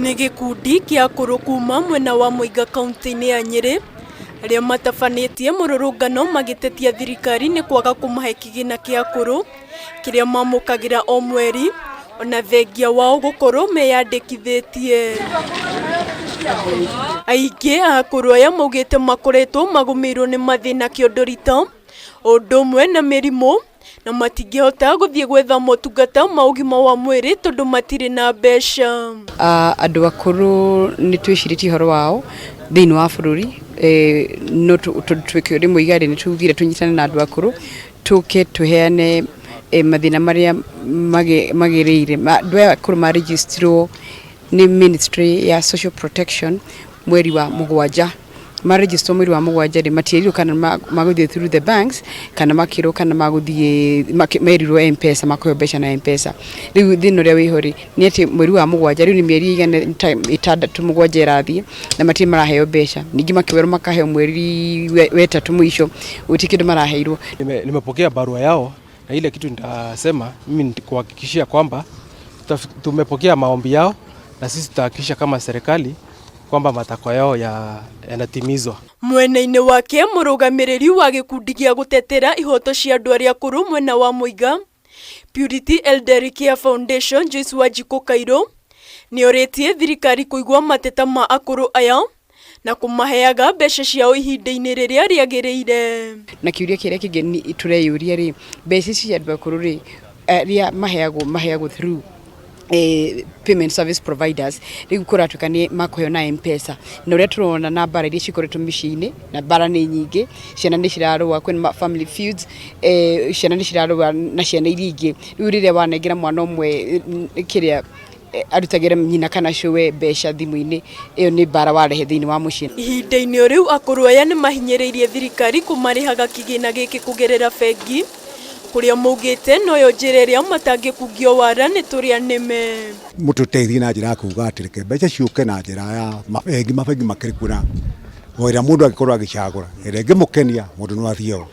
Nĩ gĩkundi kĩa AKURU kuma mwena wa Mweiga kaunti-inĩ ya Nyeri arĩa matabanĩtie mũrũrũngano magĩtetia thirikari nĩ kwaga kũmahe kĩgĩna kĩa AKURU kĩrĩa mamũkagĩra o mweri ona thengia wao gũkorwo meyandĩkithĩtie. Aingĩ a AKURU aya maugĩte makoretwo magũmĩirwo nĩ mathĩna kĩondoritũ ũndũ ũmwe na mĩrimũ na matingĩhota gũthiĩ gwetha motungata ma ũgima wa mwĩrĩ tondũ matirĩ na mbeca. Andũ akũrũ nĩ twĩcirĩtie ũhoro wao thĩinĩ wa bũrũri no twĩke ũrĩ mũigari nĩ tugire tũnyitane na andũ akũrũ tũke tũheane mathĩna marĩa magĩrĩire. Andũ aya akũrũ maregistrwo nĩ Ministry ya Social Protection mweri wa Mũgwanja. Maregister mweri wa Mũgwanja rĩ matiĩrirwo kana magũthiĩ through the banks kana makĩrwo kana magũthiĩ merirwo M-Pesa makoyo mbeca na M-Pesa. Rĩu thĩna ũrĩa wĩho rĩ nĩ atĩ mweri wa Mũgwanja rĩu nĩ mĩeri ĩtandatũ mũgwanja ĩrathiĩ na matirĩ maraheo mbeca. Ningĩ makĩwerwo makaheo mweri wetatũ mwisho gũtirĩ kĩndũ maraheirwo. Nimepokea barua yao na ile kitu nitasema mimi ni kuhakikishia kwamba tumepokea maombi yao na sisi tutahakikisha kama serikali kwamba matakwa yao yanatimizwa. Mwena-inĩ wake mũrũgamĩrĩri wa gĩkundi gĩa gũtetera ihoto cia andũ arĩa akũrũ mwena wa Mweiga Purity Elderly Care Foundation Joyce Wanjikũ Kairũ nĩ orĩtie thirikari kũigua mateta ma akũrũ aya na kũmaheaga mbeca ciao ihinda-inĩ rĩrĩa rĩagĩrĩire. Na kĩũria kĩrĩa kĩngĩ tureyũria rĩ mbeca cia andũ akũrũ rĩ rĩa maheagwo through payment service providers rĩu kũratuĩka nĩ makoyo na M-Pesa na ũrĩa tũrona na bara iria cikoretwo mĩciĩ-inĩ na bara nĩ nyingĩ ciana nĩ cirarũa kwĩna family feuds ciana nĩ cirarũa na ciana iria ingĩ rĩu rĩrĩa wanengera mwana ũmwe kĩrĩa arutagĩra nyina kana cũwe mbeca thimũ-inĩ ĩyo nĩ bara warehe thĩinĩ wa mũciĩ. Ihinda-inĩ rĩu akũrũ aya nĩ mahinyĩrĩirie thirikari kũmarĩhaga kĩgĩna gĩkĩ kũgerera bengi kuria maugite noyo njĩra ĩrĩa matangĩkungio wara nĩ tũrĩa nĩme. Mũtũteithie na njĩra ya kuuga atĩ reke mbeca ciũke na njĩra ya mabengi makĩrĩ kuna o ĩrĩa mũndũ angĩkorwo agĩcagũra ĩrĩa ĩngĩmũkenia mũndũ no athiĩ.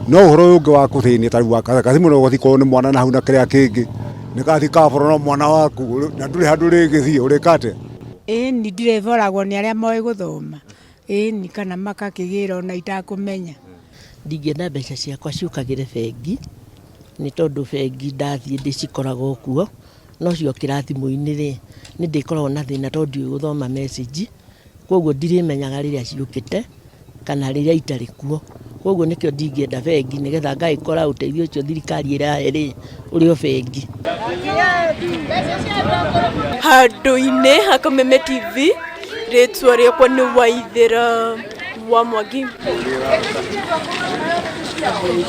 No ũhoro ũngĩ wa kũthĩnia tarĩ wa kathimũ no gũthikwo nĩ mwana na hau na kĩrĩa kĩngĩ nĩ gathika boro no mwana waku na ndũrĩ handũ rĩngĩthiĩ ũrĩkate. Nĩ ndirevoragwo nĩ arĩa moĩ gũthoma ni kana makakĩgĩra ona itakũmenya. Ndingĩenda mbeca ciakwa ciũkagĩre bengi nĩ tondũ bengi ndathiĩ ndĩcikoragwo kuo no ciokĩra thimũ-inĩ rĩ nĩ ndĩkoragwo na thĩna tondũ ndiũĩ gũthoma message koguo ndirĩmenyaga rĩrĩa ciũkĩte kana rĩrĩa itarĩ kuo koguo nĩkĩo ndingĩenda bengi nĩgetha ngagĩkora ũteithio ũcio thirikari ĩrahe rĩ ũrĩ o bengi. Handũ-inĩ ha Kameme TV rĩtwa rĩakwa nĩ Waithĩra wa Mwangi.